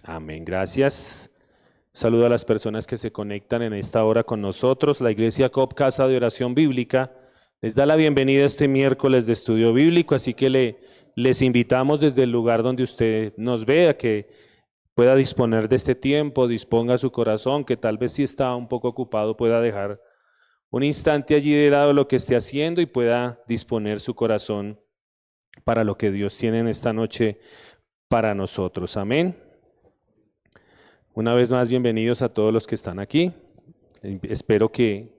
Amén, gracias. Saludo a las personas que se conectan en esta hora con nosotros. La Iglesia COP, Casa de Oración Bíblica, les da la bienvenida este miércoles de estudio bíblico, así que les invitamos desde el lugar donde usted nos vea que pueda disponer de este tiempo, disponga su corazón, que tal vez si está un poco ocupado pueda dejar un instante allí de lado lo que esté haciendo y pueda disponer su corazón para lo que Dios tiene en esta noche para nosotros. Amén. Una vez más, bienvenidos a todos los que están aquí. Espero que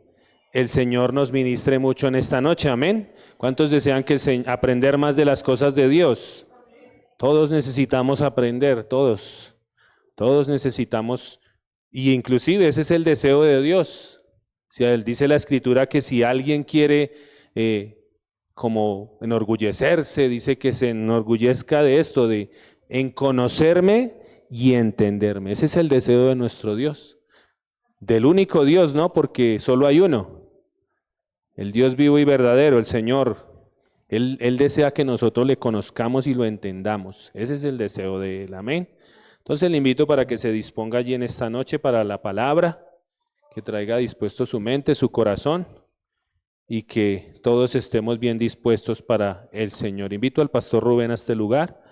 el Señor nos ministre mucho en esta noche. Amén. ¿Cuántos desean aprender más de las cosas de Dios? Todos necesitamos aprender, todos necesitamos, y inclusive ese es el deseo de Dios. Si él dice la Escritura que si alguien quiere como enorgullecerse, dice que se enorgullezca de esto, en conocerme y entenderme. Ese es el deseo de nuestro Dios, del único Dios, ¿no? Porque solo hay uno, el Dios vivo y verdadero, el Señor. Él desea que nosotros le conozcamos y lo entendamos. Ese es el deseo de él. Amén. Entonces le invito para que se disponga allí en esta noche para la palabra, que traiga dispuesto su mente, su corazón, y que todos estemos bien dispuestos para el Señor. Invito al pastor Rubén a este lugar.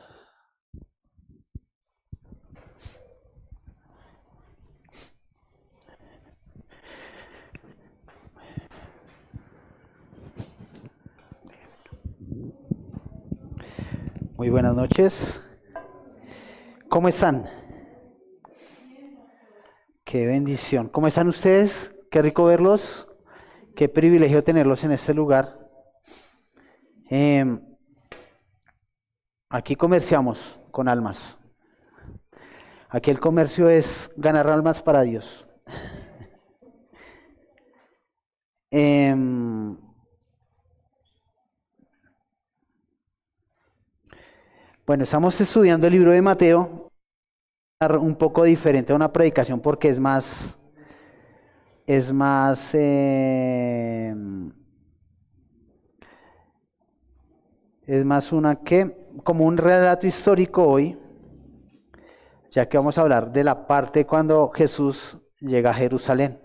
Muy buenas noches. ¿Cómo están? Qué bendición. ¿Cómo están ustedes? Qué rico verlos. Qué privilegio tenerlos en este lugar. Aquí comerciamos con almas. Aquí el comercio es ganar almas para Dios. Bueno, estamos estudiando el libro de Mateo, un poco diferente a una predicación porque es más como un relato histórico hoy, ya que vamos a hablar de la parte cuando Jesús llega a Jerusalén.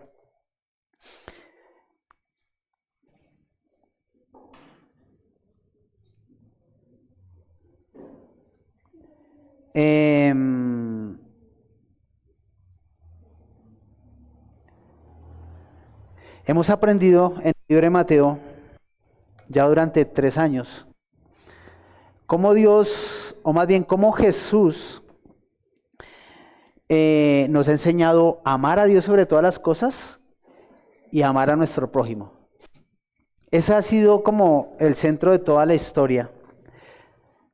Hemos aprendido en el libro de Mateo, ya durante 3 años, cómo Dios, o más bien cómo Jesús nos ha enseñado a amar a Dios sobre todas las cosas y a amar a nuestro prójimo. Ese ha sido como el centro de toda la historia.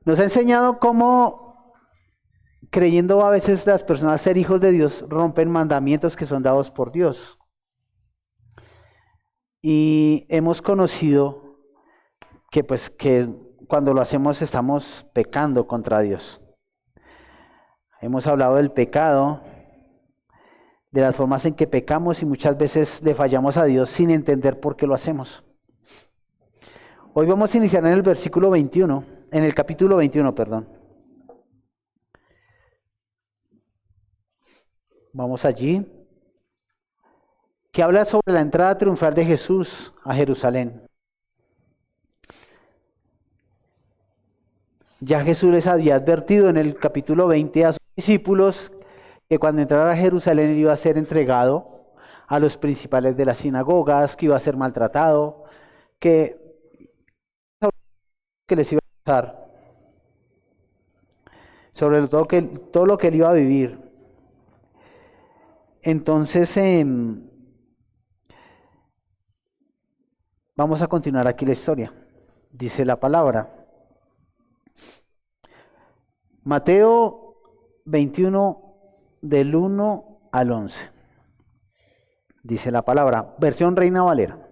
Nos ha enseñado cómo, creyendo a veces las personas ser hijos de Dios, rompen mandamientos que son dados por Dios. Y hemos conocido que cuando lo hacemos estamos pecando contra Dios. Hemos hablado del pecado, de las formas en que pecamos y muchas veces le fallamos a Dios sin entender por qué lo hacemos. Hoy vamos a iniciar en el capítulo 21, perdón. Vamos allí, que habla sobre la entrada triunfal de Jesús a Jerusalén. Ya Jesús les había advertido en el capítulo 20 a sus discípulos que cuando entrara a Jerusalén iba a ser entregado a los principales de las sinagogas, que iba a ser maltratado, que les iba a pasar, sobre todo lo que él iba a vivir. Entonces, vamos a continuar aquí la historia. Dice la palabra. Mateo 21, del 1 al 11. Dice la palabra, versión Reina Valera.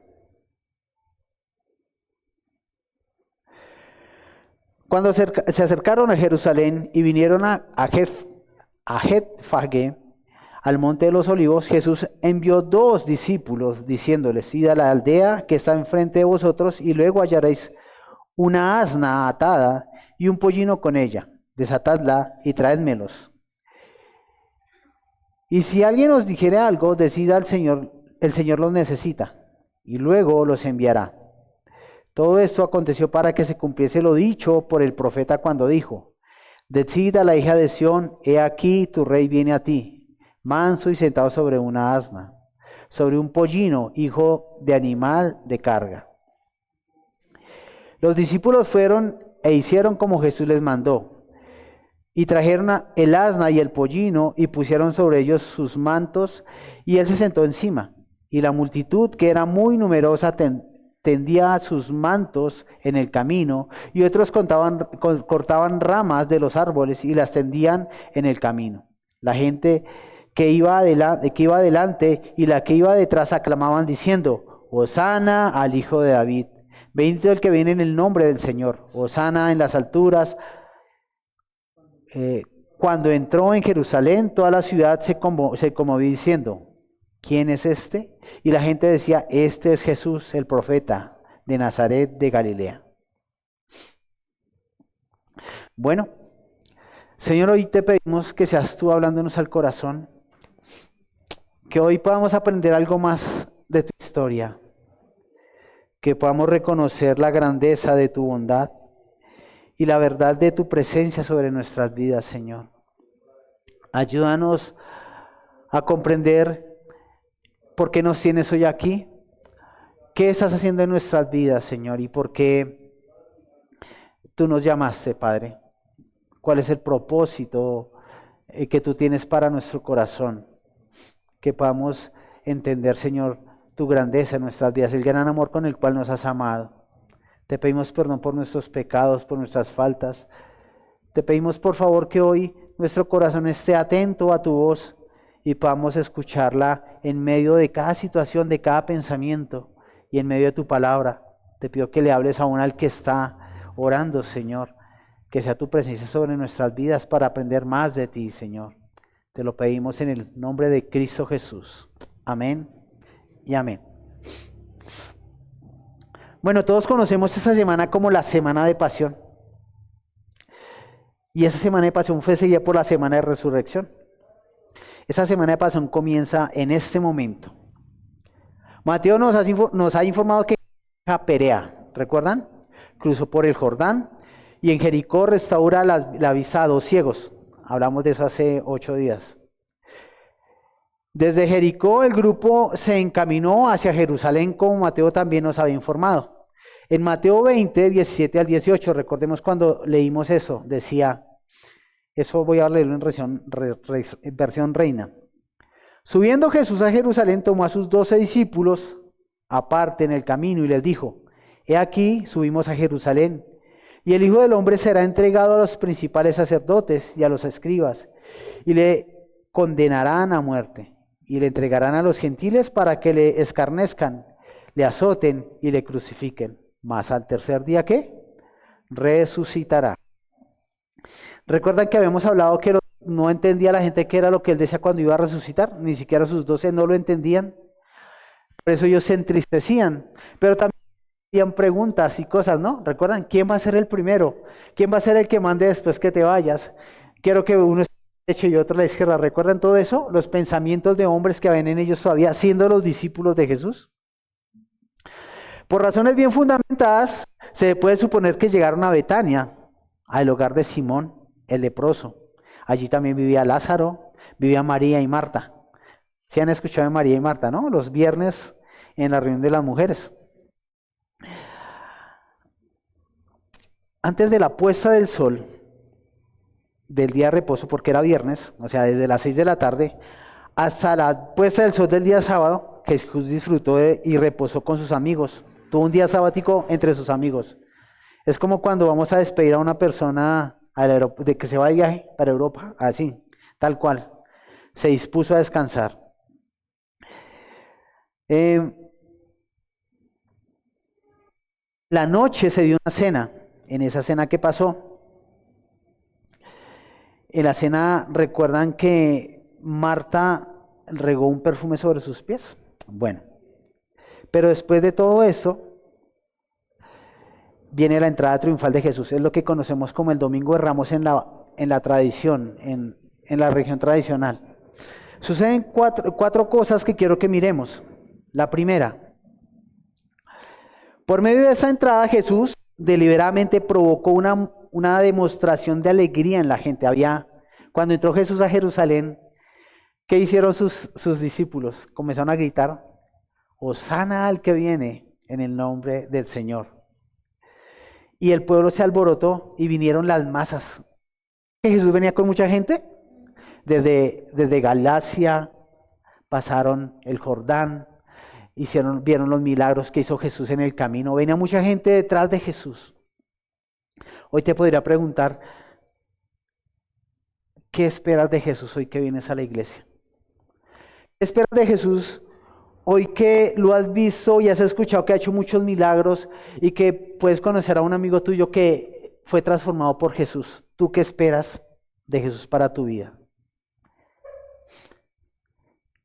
Cuando se acercaron a Jerusalén y vinieron a Betfagé, al monte de los olivos, Jesús envió 2 discípulos diciéndoles, id a la aldea que está enfrente de vosotros y luego hallaréis una asna atada y un pollino con ella, desatadla y traédmelos. Y si alguien os dijere algo, decida al Señor, el Señor los necesita, y luego los enviará. Todo esto aconteció para que se cumpliese lo dicho por el profeta cuando dijo: Decid a la hija de Sión, he aquí tu rey viene a ti, manso y sentado sobre una asna, sobre un pollino, hijo de animal de carga. Los discípulos fueron e hicieron como Jesús les mandó, y trajeron el asna y el pollino, y pusieron sobre ellos sus mantos, y él se sentó encima. Y la multitud, que era muy numerosa, tendía sus mantos en el camino, y otros cortaban ramas de los árboles y las tendían en el camino. La gente que iba adelante y la que iba detrás aclamaban diciendo: Hosana al Hijo de David. Bendito el que viene en el nombre del Señor. Hosana en las alturas. Cuando entró en Jerusalén, toda la ciudad se conmovió diciendo: ¿Quién es este? Y la gente decía: Este es Jesús, el profeta de Nazaret de Galilea. Bueno, Señor, hoy te pedimos que seas tú hablándonos al corazón, que hoy podamos aprender algo más de tu historia, que podamos reconocer la grandeza de tu bondad y la verdad de tu presencia sobre nuestras vidas, Señor. Ayúdanos a comprender por qué nos tienes hoy aquí, qué estás haciendo en nuestras vidas, Señor, y por qué tú nos llamaste, Padre. ¿Cuál es el propósito que tú tienes para nuestro corazón? Que podamos entender, Señor, tu grandeza en nuestras vidas, el gran amor con el cual nos has amado. Te pedimos perdón por nuestros pecados, por nuestras faltas. Te pedimos, por favor, que hoy nuestro corazón esté atento a tu voz y podamos escucharla en medio de cada situación, de cada pensamiento y en medio de tu palabra. Te pido que le hables aún al que está orando, Señor, que sea tu presencia sobre nuestras vidas para aprender más de ti, Señor. Te lo pedimos en el nombre de Cristo Jesús. Amén y amén. Bueno, todos conocemos esta semana como la Semana de Pasión. Y esa Semana de Pasión fue seguida por la Semana de Resurrección. Esa Semana de Pasión comienza en este momento. Mateo nos ha informado que Perea, ¿recuerdan? Cruzó por el Jordán y en Jericó restaura la vista a 2 ciegos. Hablamos de eso hace 8 días. Desde Jericó el grupo se encaminó hacia Jerusalén, como Mateo también nos había informado. En Mateo 20, 17 al 18, recordemos cuando leímos eso, decía, eso voy a leerlo en versión Reina. Subiendo Jesús a Jerusalén, tomó a sus 12 discípulos aparte en el camino y les dijo: He aquí, subimos a Jerusalén, y el Hijo del Hombre será entregado a los principales sacerdotes y a los escribas, y le condenarán a muerte, y le entregarán a los gentiles para que le escarnezcan, le azoten y le crucifiquen. Mas al tercer día, ¿qué? Resucitará. ¿Recuerdan que habíamos hablado que no entendía la gente qué era lo que él decía cuando iba a resucitar? Ni siquiera sus 12 no lo entendían. Por eso ellos se entristecían. Pero también habían preguntas y cosas, ¿no? ¿Recuerdan? ¿Quién va a ser el primero? ¿Quién va a ser el que mande después que te vayas? Quiero que uno esté a la derecha y otro a la izquierda. ¿Recuerdan todo eso? Los pensamientos de hombres que habían en ellos todavía siendo los discípulos de Jesús. Por razones bien fundamentadas, se puede suponer que llegaron a Betania, al hogar de Simón, el leproso. Allí también vivía Lázaro, vivía María y Marta. ¿Sí han escuchado de María y Marta, no? Los viernes en la reunión de las mujeres. Antes de la puesta del sol del día de reposo, porque era viernes, o sea, desde las 6 de la tarde, hasta la puesta del sol del día sábado, Jesús disfrutó y reposó con sus amigos. Tuvo un día sabático entre sus amigos. Es como cuando vamos a despedir a una persona de que se va de viaje para Europa, así, tal cual. Se dispuso a descansar. La noche se dio una cena. En esa cena, ¿qué pasó? En la cena, ¿recuerdan que Marta regó un perfume sobre sus pies? Bueno, pero después de todo esto, viene la entrada triunfal de Jesús. Es lo que conocemos como el Domingo de Ramos en la tradición, en la región tradicional. Suceden cuatro cosas que quiero que miremos. La primera, por medio de esa entrada Jesús deliberadamente provocó una demostración de alegría en la gente. Cuando entró Jesús a Jerusalén, ¿qué hicieron sus discípulos? Comenzaron a gritar, Hosana al que viene en el nombre del Señor. Y el pueblo se alborotó y vinieron las masas. Jesús venía con mucha gente. Desde Galacia pasaron el Jordán, vieron los milagros que hizo Jesús en el camino. Venía mucha gente detrás de Jesús. Hoy te podría preguntar, ¿qué esperas de Jesús hoy que vienes a la iglesia? ¿Qué esperas de Jesús hoy que lo has visto y has escuchado que ha hecho muchos milagros y que puedes conocer a un amigo tuyo que fue transformado por Jesús? ¿Tú qué esperas de Jesús para tu vida?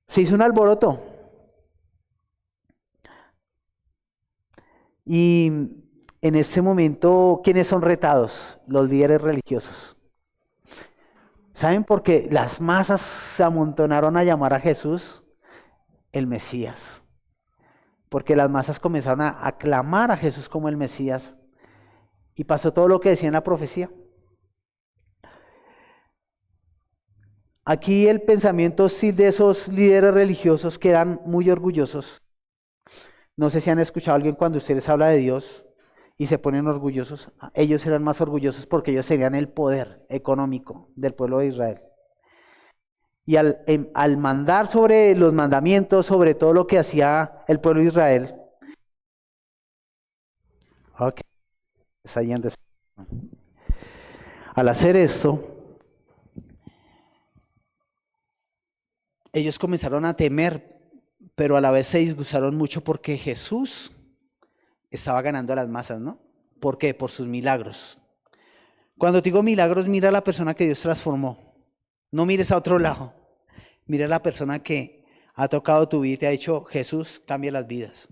Se hizo un alboroto. Y en ese momento, ¿quiénes son retados? Los líderes religiosos. ¿Saben por qué las masas se amontonaron a llamar a Jesús el Mesías? Porque las masas comenzaron a aclamar a Jesús como el Mesías. Y pasó todo lo que decía en la profecía. Aquí el pensamiento hostil de esos líderes religiosos que eran muy orgullosos. No sé si han escuchado a alguien cuando ustedes habla de Dios y se ponen orgullosos. Ellos eran más orgullosos porque ellos tenían el poder económico del pueblo de Israel. Y al mandar sobre los mandamientos, sobre todo lo que hacía el pueblo de Israel. Ok, está yendo. Al hacer esto, ellos comenzaron a temer, pero a la vez se disgustaron mucho porque Jesús estaba ganando a las masas, ¿no? ¿Por qué? Por sus milagros. Cuando te digo milagros, mira a la persona que Dios transformó. No mires a otro lado. Mira a la persona que ha tocado tu vida y te ha dicho, Jesús cambia las vidas.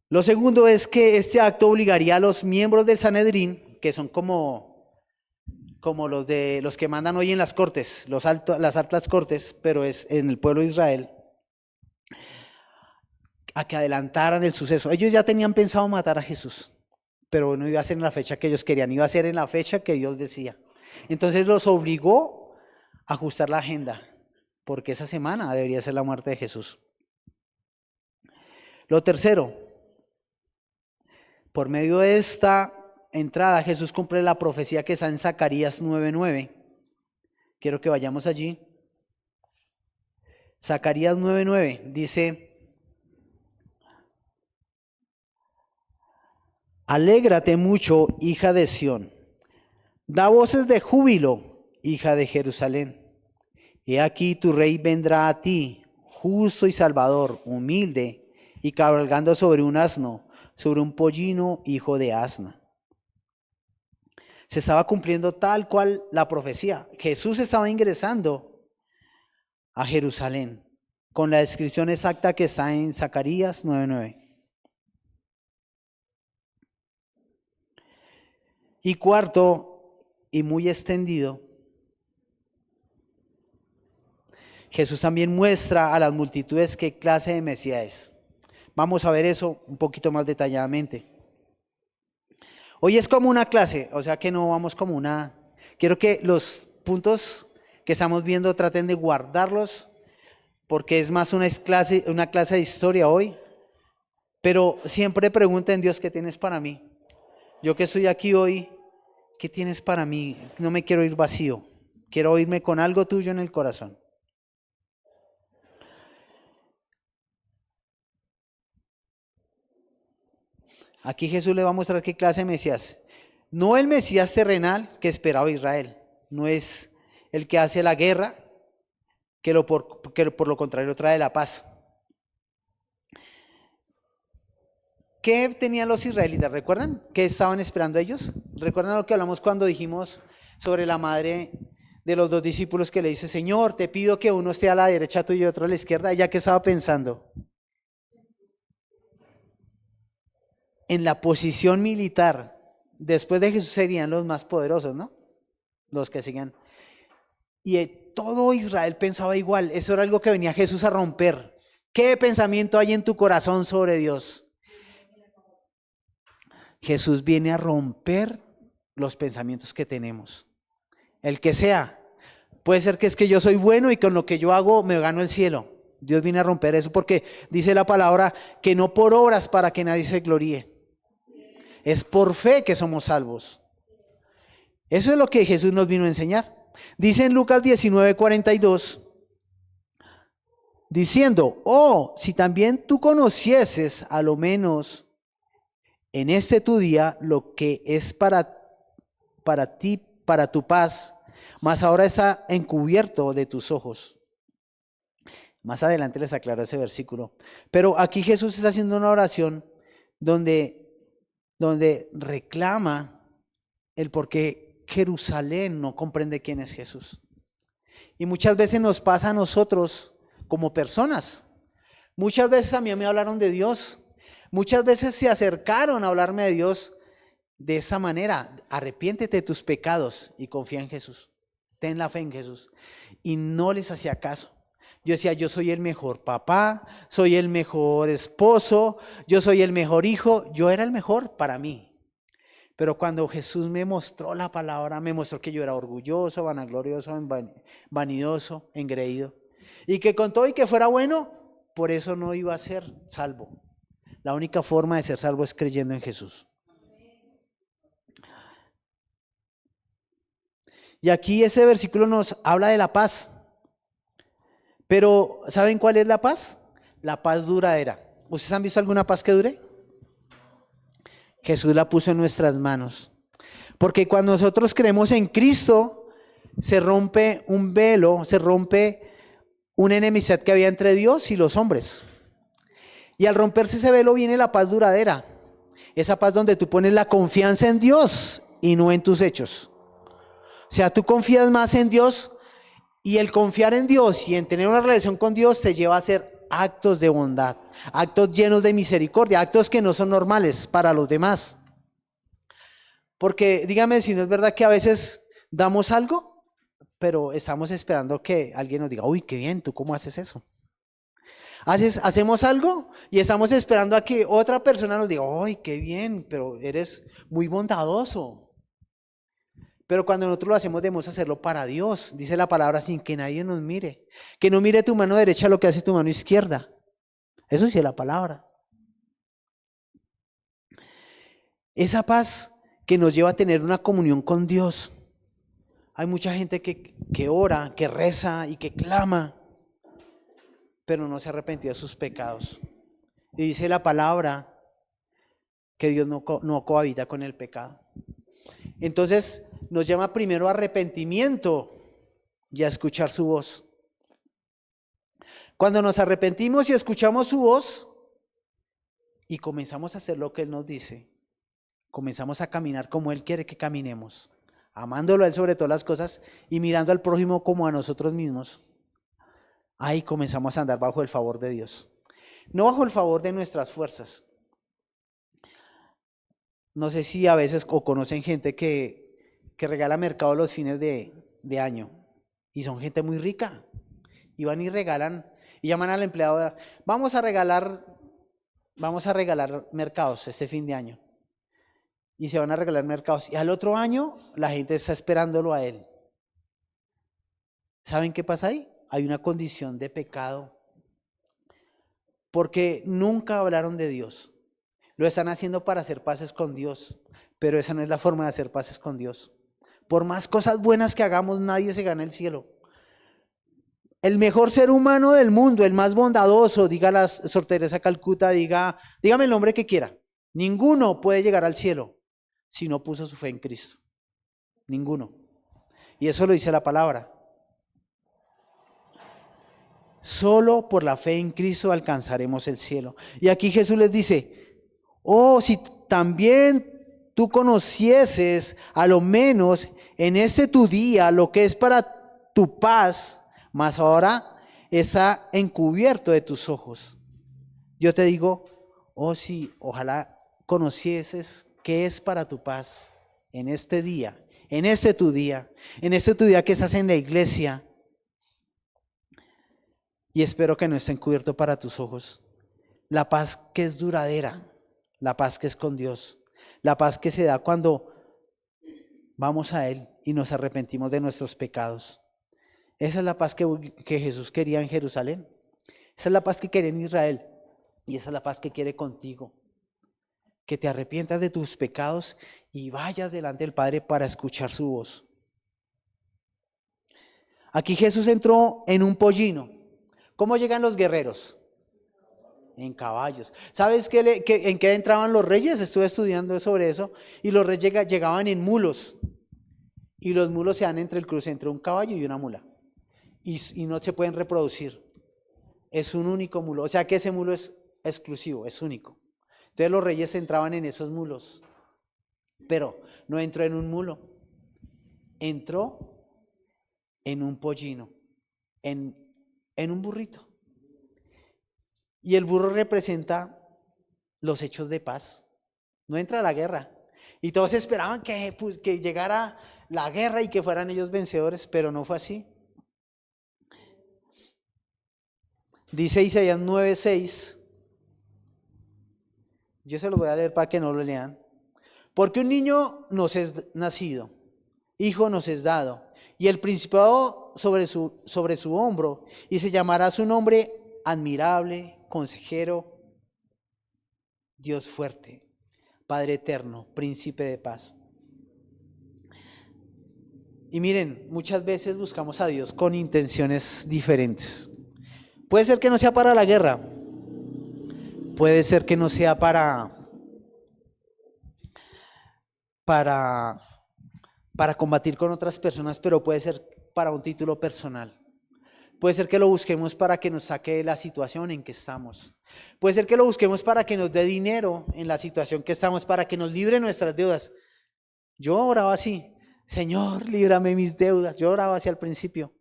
Lo segundo es que este acto obligaría a los miembros del Sanedrín, que son como los que mandan hoy en las cortes, las altas cortes, pero es en el pueblo de Israel, a que adelantaran el suceso. Ellos ya tenían pensado matar a Jesús, pero no iba a ser en la fecha que ellos querían, iba a ser en la fecha que Dios decía. Entonces los obligó a ajustar la agenda, porque esa semana debería ser la muerte de Jesús. Lo tercero, por medio de esta entrada, Jesús cumple la profecía que está en Zacarías 9:9. Quiero que vayamos allí. Zacarías 9:9 dice: Alégrate mucho, hija de Sión. Da voces de júbilo, hija de Jerusalén. He aquí tu rey vendrá a ti, justo y salvador, humilde, y cabalgando sobre un asno, sobre un pollino, hijo de asna. Se estaba cumpliendo tal cual la profecía. Jesús estaba ingresando a Jerusalén, con la descripción exacta que está en Zacarías 9:9. Y cuarto, y muy extendido, Jesús también muestra a las multitudes qué clase de Mesías es. Vamos a ver eso un poquito más detalladamente. Hoy es como una clase, o sea que no vamos como una... Quiero que los puntos que estamos viendo traten de guardarlos, porque es más una clase de historia hoy. Pero siempre pregunten, Dios, ¿qué tienes para mí? Yo que estoy aquí hoy, ¿qué tienes para mí? No me quiero ir vacío, quiero irme con algo tuyo en el corazón. Aquí Jesús le va a mostrar qué clase de Mesías. No el Mesías terrenal que esperaba Israel. No es el que hace la guerra, que por lo contrario trae la paz. ¿Qué tenían los israelitas? ¿Recuerdan? ¿Qué estaban esperando ellos? ¿Recuerdan lo que hablamos cuando dijimos sobre la madre de los dos discípulos que le dice, Señor, te pido que uno esté a la derecha tuya y otro a la izquierda? ¿Ella qué estaba pensando? En la posición militar, después de Jesús serían los más poderosos, ¿no? Los que siguen. y todo Israel pensaba igual. Eso era algo que venía Jesús a romper. ¿Qué pensamiento hay en tu corazón sobre Dios? Jesús viene a romper los pensamientos que tenemos. El que sea. Puede ser que es que yo soy bueno y con lo que yo hago me gano el cielo. Dios viene a romper eso porque dice la palabra que no por obras para que nadie se gloríe. Es por fe que somos salvos. Eso es lo que Jesús nos vino a enseñar. Dice en Lucas 19:42, diciendo, oh, si también tú conocieses a lo menos en este tu día lo que es para ti, para tu paz, mas ahora está encubierto de tus ojos. Más adelante les aclaro ese versículo. Pero aquí Jesús está haciendo una oración donde reclama el por qué Jerusalén no comprende quién es Jesús. Y muchas veces nos pasa a nosotros como personas. Muchas veces a mí me hablaron de Dios. Muchas veces se acercaron a hablarme de Dios de esa manera. Arrepiéntete de tus pecados y confía en Jesús. Ten la fe en Jesús. Y no les hacía caso. Yo decía, yo soy el mejor papá, soy el mejor esposo, yo soy el mejor hijo. Yo era el mejor para mí. Pero cuando Jesús me mostró la palabra, me mostró que yo era orgulloso, vanaglorioso, vanidoso, engreído. Y que con todo y que fuera bueno, por eso no iba a ser salvo. La única forma de ser salvo es creyendo en Jesús. Y aquí ese versículo nos habla de la paz. Pero ¿saben cuál es la paz? La paz duradera. ¿Ustedes han visto alguna paz que dure? Jesús la puso en nuestras manos. Porque cuando nosotros creemos en Cristo, se rompe un velo, se rompe una enemistad que había entre Dios y los hombres. Y al romperse ese velo viene la paz duradera. Esa paz donde tú pones la confianza en Dios y no en tus hechos. O sea, tú confías más en Dios y el confiar en Dios y en tener una relación con Dios te lleva a hacer actos de bondad, actos llenos de misericordia, actos que no son normales para los demás. Porque dígame si no es verdad que a veces damos algo, pero estamos esperando que alguien nos diga, uy, qué bien, ¿tú cómo haces eso? Hacemos algo y estamos esperando a que otra persona nos diga, uy, qué bien, pero eres muy bondadoso. Pero cuando nosotros lo hacemos debemos hacerlo para Dios. Dice la palabra sin que nadie nos mire. Que no mire tu mano derecha lo que hace tu mano izquierda. Eso sí es la palabra. Esa paz que nos lleva a tener una comunión con Dios. Hay mucha gente que ora, que reza y que clama, pero no se arrepentió de sus pecados. Y dice la palabra que Dios no cohabita con el pecado. Entonces nos llama primero a arrepentimiento y a escuchar su voz. Cuando nos arrepentimos y escuchamos su voz y comenzamos a hacer lo que Él nos dice, comenzamos a caminar como Él quiere que caminemos, amándolo a Él sobre todas las cosas y mirando al prójimo como a nosotros mismos, ahí comenzamos a andar bajo el favor de Dios, no bajo el favor de nuestras fuerzas. No sé si a veces o conocen gente que regala mercado los fines de año y son gente muy rica y van y regalan y llaman al empleado, vamos a regalar mercados este fin de año y se van a regalar mercados y al otro año la gente está esperándolo a él. ¿Saben qué pasa ahí? Hay una condición de pecado porque nunca hablaron de Dios. Lo están haciendo para hacer paces con Dios, pero esa no es la forma de hacer paces con Dios. Por más cosas buenas que hagamos, nadie se gana el cielo. El mejor ser humano del mundo, el más bondadoso, diga la Sor Teresa Calcuta, dígame el nombre que quiera. Ninguno puede llegar al cielo si no puso su fe en Cristo. Ninguno. Y eso lo dice la palabra. Solo por la fe en Cristo alcanzaremos el cielo. Y aquí Jesús les dice, oh, si también tú conocieses a lo menos en este tu día lo que es para tu paz, mas ahora está encubierto de tus ojos. Yo te digo, oh sí, ojalá conocieses qué es para tu paz en este día, en este tu día que estás en la iglesia. Y espero que no esté encubierto para tus ojos. La paz que es duradera, la paz que es con Dios, la paz que se da cuando vamos a Él y nos arrepentimos de nuestros pecados. Esa es la paz que Jesús quería en Jerusalén. Esa es la paz que quería en Israel. Y esa es la paz que quiere contigo. Que te arrepientas de tus pecados y vayas delante del Padre para escuchar su voz. Aquí Jesús entró en un pollino. ¿Cómo llegan los guerreros? En caballos. ¿Sabes en qué entraban los reyes? Estuve estudiando sobre eso. Y los reyes llegaban en mulos. Y los mulos se dan entre el cruce entre un caballo y una mula. Y no se pueden reproducir. Es un único mulo. O sea que ese mulo es exclusivo, es único. Entonces los reyes entraban en esos mulos. Pero no entró en un mulo. Entró en un pollino. En un burrito. Y el burro representa los hechos de paz. No entra a la guerra. Y todos esperaban que llegara la guerra y que fueran ellos vencedores, pero no fue así. Dice Isaías 9:6. Yo se los voy a leer para que no lo lean. Porque un niño nos es nacido, hijo nos es dado, y el principado sobre su hombro, y se llamará su nombre admirable, consejero, Dios fuerte, Padre eterno, príncipe de paz. Y miren, muchas veces buscamos a Dios con intenciones diferentes. Puede ser que no sea para la guerra, puede ser que no sea para combatir con otras personas, pero puede ser para un título personal. Puede ser que lo busquemos para que nos saque de la situación en que estamos. Puede ser que lo busquemos para que nos dé dinero en la situación que estamos, para que nos libre nuestras deudas. Yo oraba así, Señor, líbrame mis deudas. Yo oraba así al principio.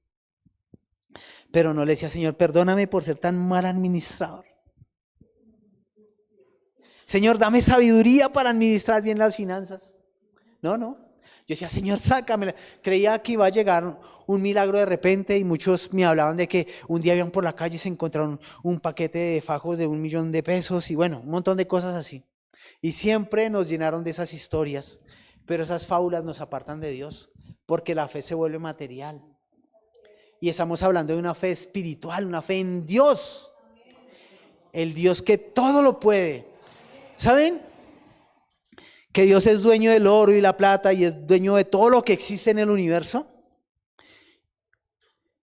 Pero no le decía, Señor, perdóname por ser tan mal administrador. Señor, dame sabiduría para administrar bien las finanzas. No. Yo decía, Señor, sácamela. Creía que iba a llegar un milagro de repente y muchos me hablaban de que un día iban por la calle y se encontraron un paquete de fajos de $1.000.000 y bueno, un montón de cosas así. Y siempre nos llenaron de esas historias, pero esas fábulas nos apartan de Dios porque la fe se vuelve material. Y estamos hablando de una fe espiritual, una fe en Dios. El Dios que todo lo puede. ¿Saben? Que Dios es dueño del oro y la plata y es dueño de todo lo que existe en el universo.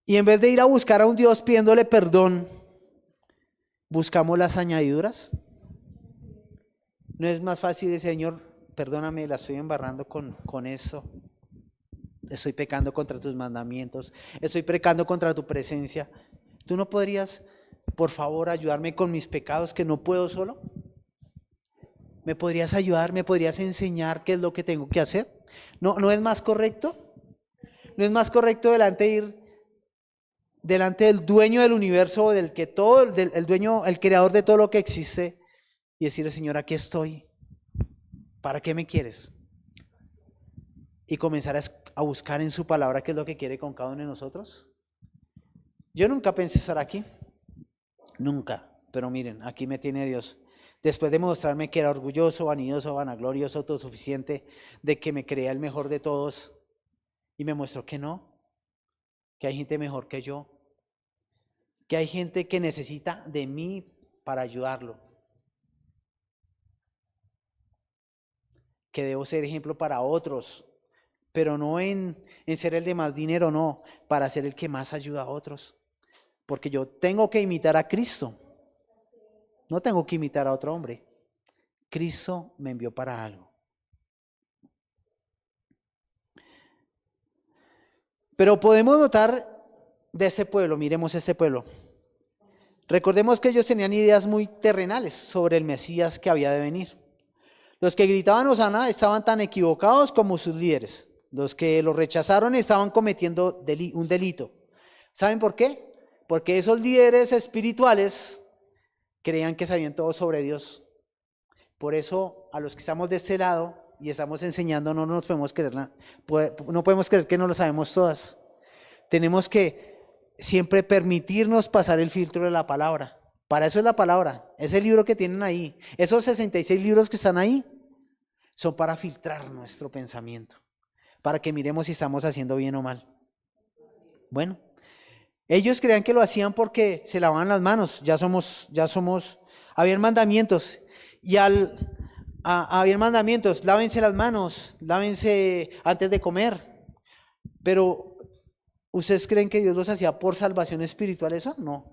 Y en vez de ir a buscar a un Dios pidiéndole perdón, buscamos las añadiduras. ¿No es más fácil decir, Señor, perdóname, la estoy embarrando con eso? Estoy pecando contra tus mandamientos, estoy pecando contra tu presencia. ¿Tú no podrías, por favor, ayudarme con mis pecados que no puedo solo? ¿Me podrías ayudar? ¿Me podrías enseñar qué es lo que tengo que hacer? ¿No es más correcto? ¿No es más correcto ir delante del dueño del universo, el dueño, el creador de todo lo que existe, y decirle, Señor, aquí estoy, ¿para qué me quieres? Y comenzar a buscar en su palabra qué es lo que quiere con cada uno de nosotros. Yo nunca pensé estar aquí, nunca, pero miren, aquí me tiene Dios. Después de mostrarme que era orgulloso, vanidoso, vanaglorioso, autosuficiente, de que me creía el mejor de todos, y me mostró que no, que hay gente mejor que yo, que hay gente que necesita de mí para ayudarlo, que debo ser ejemplo para otros, pero no en ser el de más dinero, no, para ser el que más ayuda a otros, porque yo tengo que imitar a Cristo, no tengo que imitar a otro hombre. Cristo me envió para algo. Pero podemos notar de ese pueblo, miremos este pueblo. Recordemos que ellos tenían ideas muy terrenales sobre el Mesías que había de venir. Los que gritaban Hosana estaban tan equivocados como sus líderes. Los que lo rechazaron estaban cometiendo un delito. ¿Saben por qué? Porque esos líderes espirituales creían que sabían todo sobre Dios. Por eso a los que estamos de este lado y estamos enseñando, no nos podemos creer, no podemos creer que no lo sabemos todas. Tenemos que siempre permitirnos pasar el filtro de la palabra. Para eso es la palabra, ese libro que tienen ahí, esos 66 libros que están ahí, son para filtrar nuestro pensamiento, para que miremos si estamos haciendo bien o mal. Bueno, ellos creían que lo hacían porque se lavaban las manos, habían mandamientos, y habían mandamientos, lávense las manos, lávense antes de comer, pero ¿ustedes creen que Dios los hacía por salvación espiritual eso? No.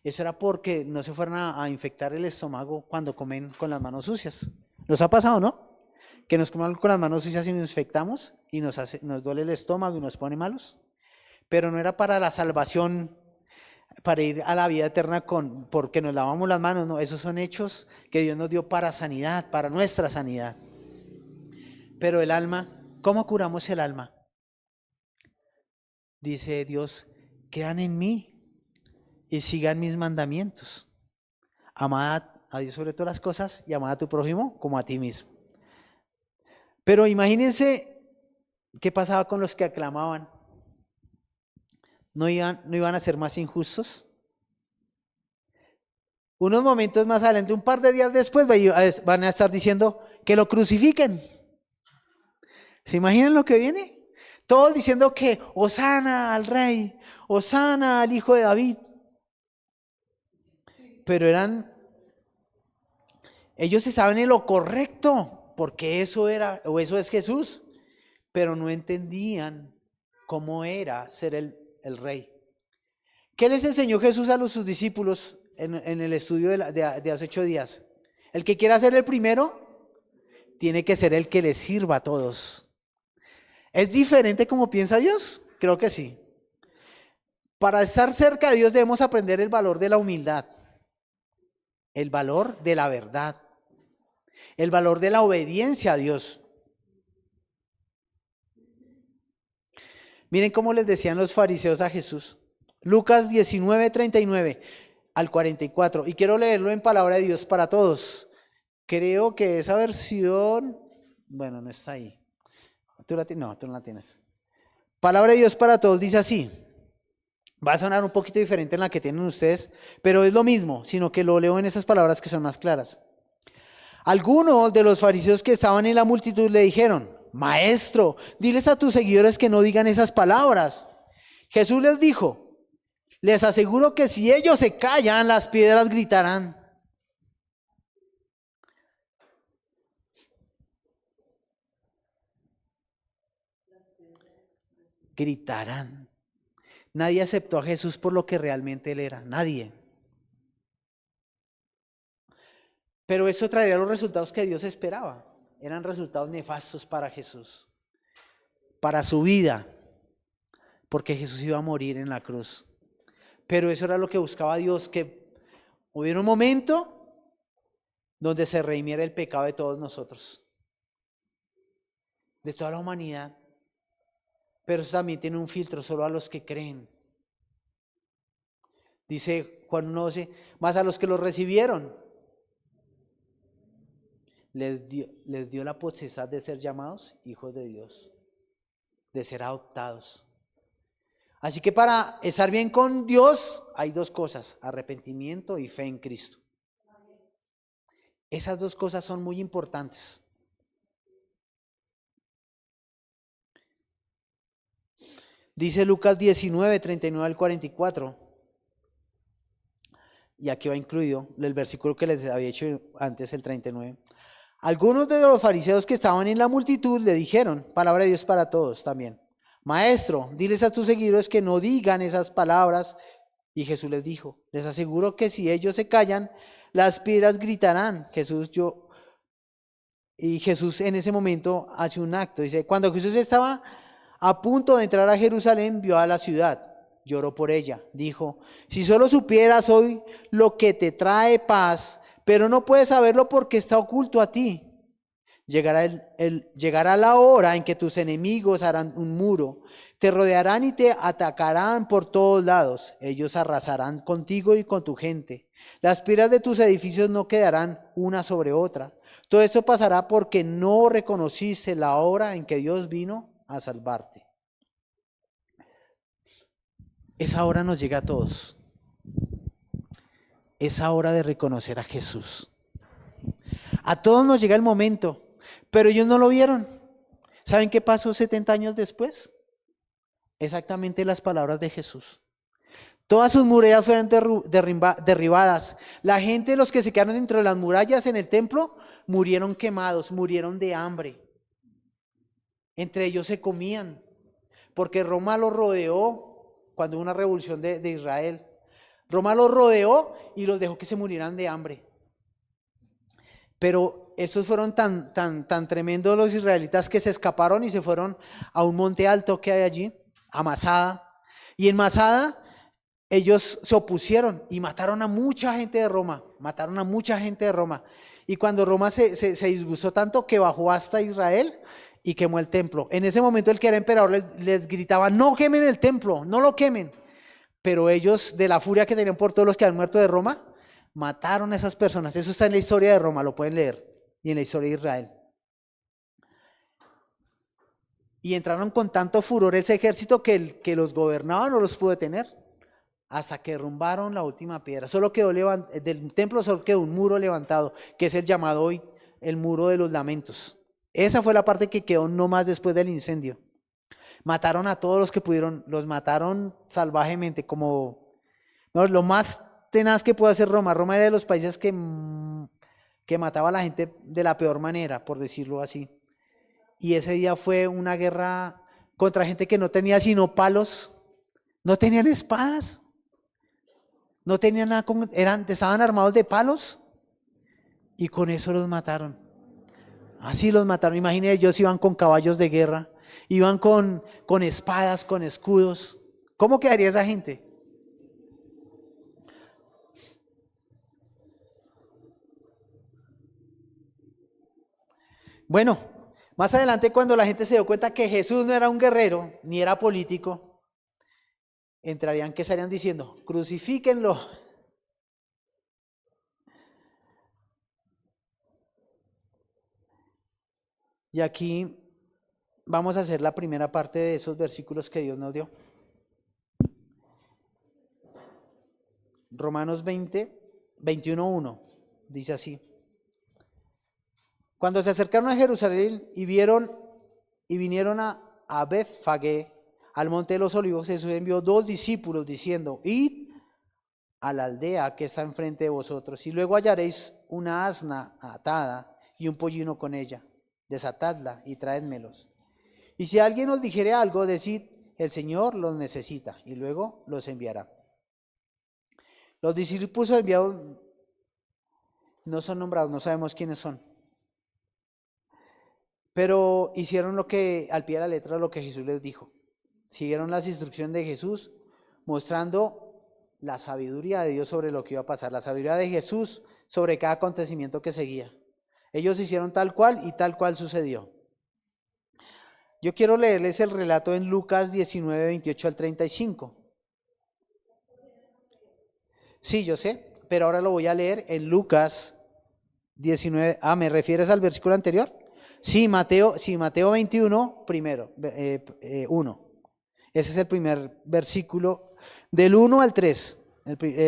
Eso era porque no se fueran a infectar el estómago cuando comen con las manos sucias. ¿Nos ha pasado, no? Que nos coman con las manos sucias y nos infectamos y nos duele el estómago y nos pone malos. Pero no era para la salvación, para ir a la vida eterna porque nos lavamos las manos. No, esos son hechos que Dios nos dio para sanidad, para nuestra sanidad. Pero el alma, ¿cómo curamos el alma? Dice Dios, crean en mí y sigan mis mandamientos. Amad a Dios sobre todas las cosas y amad a tu prójimo como a ti mismo. Pero imagínense qué pasaba con los que aclamaban. ¿No iban a ser más injustos? Unos momentos más adelante, un par de días después, van a estar diciendo que lo crucifiquen. ¿Se imaginan lo que viene? Todos diciendo que Hosana al rey, Hosana al hijo de David. Pero ellos estaban en lo correcto, porque eso es Jesús, pero no entendían cómo era ser el rey. ¿Qué les enseñó Jesús a sus discípulos en el estudio de hace 8 días? El que quiera ser el primero, tiene que ser el que les sirva a todos. ¿Es diferente como piensa Dios? Creo que sí. Para estar cerca de Dios debemos aprender el valor de la humildad, el valor de la verdad, el valor de la obediencia a Dios. Miren cómo les decían los fariseos a Jesús. Lucas 19, 39 al 44. Y quiero leerlo en palabra de Dios para todos. Creo que esa versión, bueno, no está ahí. Tú no la tienes. Palabra de Dios para todos dice así. Va a sonar un poquito diferente en la que tienen ustedes, pero es lo mismo, sino que lo leo en esas palabras que son más claras. Algunos de los fariseos que estaban en la multitud le dijeron: Maestro, diles a tus seguidores que no digan esas palabras. Jesús les dijo: les aseguro que si ellos se callan, las piedras gritarán. Gritarán. Nadie aceptó a Jesús por lo que realmente él era. Nadie. Pero eso traería los resultados que Dios esperaba. Eran resultados nefastos para Jesús, para su vida, porque Jesús iba a morir en la cruz. Pero eso era lo que buscaba Dios, que hubiera un momento donde se redimiera el pecado de todos nosotros, de toda la humanidad. Pero eso también tiene un filtro solo a los que creen. Dice Juan 1:12, más a los que lo recibieron, les dio la potestad de ser llamados hijos de Dios, de ser adoptados. Así que para estar bien con Dios hay 2 cosas: arrepentimiento y fe en Cristo. Esas 2 cosas son muy importantes. Dice Lucas 19, 39 al 44. Y aquí va incluido el versículo que les había hecho antes, el 39. Algunos de los fariseos que estaban en la multitud le dijeron, palabra de Dios para todos también: Maestro, diles a tus seguidores que no digan esas palabras. Y Jesús les dijo: les aseguro que si ellos se callan, las piedras gritarán. Y Jesús en ese momento hace un acto. Dice: cuando Jesús estaba a punto de entrar a Jerusalén, vio a la ciudad, lloró por ella. Dijo: si solo supieras hoy lo que te trae paz, pero no puedes saberlo porque está oculto a ti. Llegará la hora en que tus enemigos harán un muro, te rodearán y te atacarán por todos lados. Ellos arrasarán contigo y con tu gente. Las piedras de tus edificios no quedarán una sobre otra. Todo esto pasará porque no reconociste la hora en que Dios vino a salvarte. Esa hora nos llega a todos. Esa hora de reconocer a Jesús. A todos nos llega el momento, pero ellos no lo vieron. ¿Saben qué pasó 70 años después? Exactamente las palabras de Jesús. Todas sus murallas fueron derribadas. La gente, los que se quedaron dentro de las murallas en el templo, murieron quemados, murieron de hambre. Entre ellos se comían, porque Roma los rodeó cuando hubo una revolución de Israel. Roma los rodeó y los dejó que se murieran de hambre. Pero estos fueron tan tremendos los israelitas que se escaparon y se fueron a un monte alto que hay allí, a Masada. Y en Masada ellos se opusieron y mataron a mucha gente de Roma. Y cuando Roma se disgustó tanto que bajó hasta Israel y quemó el templo. En ese momento el que era emperador les gritaba: no quemen el templo, no lo quemen. Pero ellos, de la furia que tenían por todos los que habían muerto de Roma, mataron a esas personas. Eso está en la historia de Roma, lo pueden leer, y en la historia de Israel. Y entraron con tanto furor ese ejército que el que los gobernaba no los pudo detener, hasta que derrumbaron la última piedra. Del templo solo quedó un muro levantado, que es el llamado hoy el muro de los lamentos. Esa fue la parte que quedó nomás después del incendio. Mataron a todos los que pudieron, los mataron salvajemente, lo más tenaz que puede hacer Roma. Roma era de los países que mataba a la gente de la peor manera, por decirlo así. Y ese día fue una guerra contra gente que no tenía sino palos, no tenían espadas, no tenían nada, estaban armados de palos y con eso los mataron. Así los mataron. Imagínense, ellos iban con caballos de guerra, iban con espadas, con escudos. ¿Cómo quedaría esa gente? Bueno, más adelante, cuando la gente se dio cuenta que Jesús no era un guerrero, ni era político, entrarían, ¿qué estarían diciendo? Crucifíquenlo. Y aquí vamos a hacer la primera parte de esos versículos que Dios nos dio. Romanos 21:1, dice así: cuando se acercaron a Jerusalén y vinieron a Bethfagé, al monte de los olivos, Jesús envió 2 discípulos diciendo: id a la aldea que está enfrente de vosotros, y luego hallaréis una asna atada y un pollino con ella. Desatadla y traédmelos. Y si alguien os dijere algo, decid: el Señor los necesita, y luego los enviará. Los discípulos enviados no son nombrados, no sabemos quiénes son, pero hicieron al pie de la letra lo que Jesús les dijo. Siguieron las instrucciones de Jesús, mostrando la sabiduría de Dios sobre lo que iba a pasar, la sabiduría de Jesús sobre cada acontecimiento que seguía. Ellos hicieron tal cual y tal cual sucedió. Yo quiero leerles el relato en Lucas 19, 28 al 35. Sí, yo sé, pero ahora lo voy a leer en Lucas 19. ¿Me refieres al versículo anterior? Sí, Mateo 21, primero, 1. Ese es el primer versículo, del 1 al 3,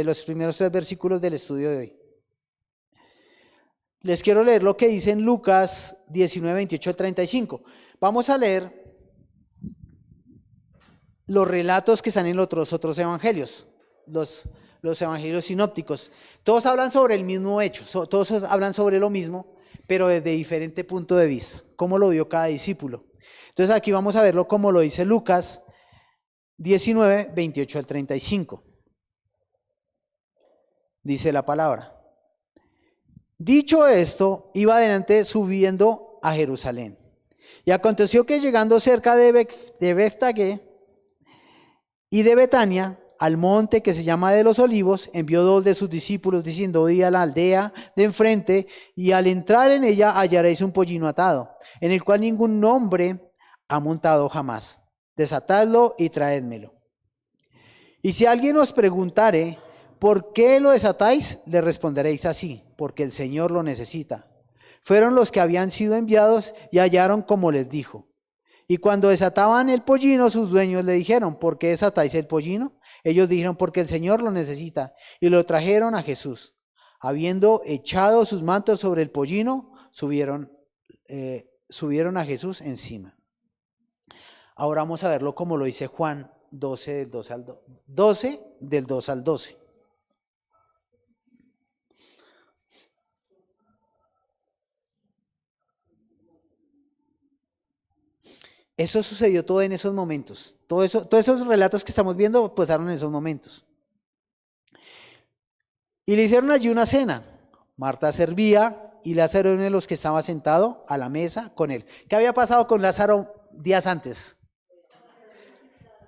los primeros 3 versículos del estudio de hoy. Les quiero leer lo que dice en Lucas 19, 28 al 35. Vamos a leer los relatos que están en los otros evangelios, los evangelios sinópticos. Todos hablan sobre el mismo hecho, todos hablan sobre lo mismo, pero desde diferente punto de vista, cómo lo vio cada discípulo. Entonces aquí vamos a verlo como lo dice Lucas 19, 28 al 35. Dice la palabra: dicho esto, iba adelante subiendo a Jerusalén. Y aconteció que llegando cerca de Bethfagé y de Betania, al monte que se llama de los Olivos, envió 2 de sus discípulos diciendo: id a la aldea de enfrente, y al entrar en ella hallaréis un pollino atado, en el cual ningún hombre ha montado jamás. Desatadlo y traédmelo. Y si alguien os preguntare: ¿por qué lo desatáis?, le responderéis así: porque el Señor lo necesita. Fueron los que habían sido enviados y hallaron como les dijo. Y cuando desataban el pollino, sus dueños le dijeron, ¿por qué desatáis el pollino? Ellos dijeron, porque el Señor lo necesita. Y lo trajeron a Jesús. Habiendo echado sus mantos sobre el pollino, subieron a Jesús encima. Ahora vamos a verlo como lo dice Juan 12, del 2 al 12. Eso sucedió todo en esos momentos. Todos esos relatos que estamos viendo pasaron en esos momentos. Y le hicieron allí una cena. Marta servía y Lázaro era uno de los que estaba sentado a la mesa con él. ¿Qué había pasado con Lázaro días antes?